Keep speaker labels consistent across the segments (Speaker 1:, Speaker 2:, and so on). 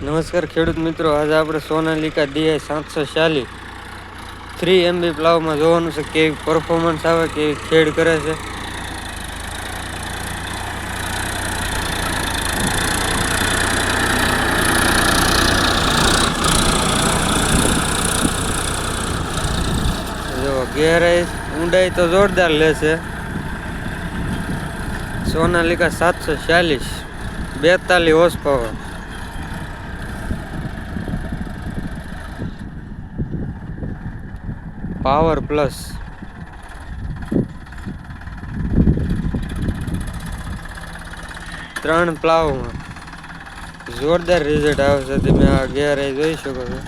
Speaker 1: નમસ્કાર ખેડૂત મિત્રો, આજે આપણે સોનાલિકા DI 740 3 MB પ્લાવમાં જોવાનું છે કેવી પરફોર્મન્સ આવે, કેવી ખેડ કરે છે. જો ગહેરાઈ ઊંડાઈ તો જોરદાર લેશે. Sonalika 740 42 horse power. Power plus 3 પ્લાવમાં જોરદાર રિઝલ્ટ આવશે. તમે આ ગેરાઈ જોઈ શકો છો.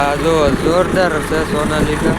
Speaker 1: આ જો જોરદાર છે સોનાલિકા.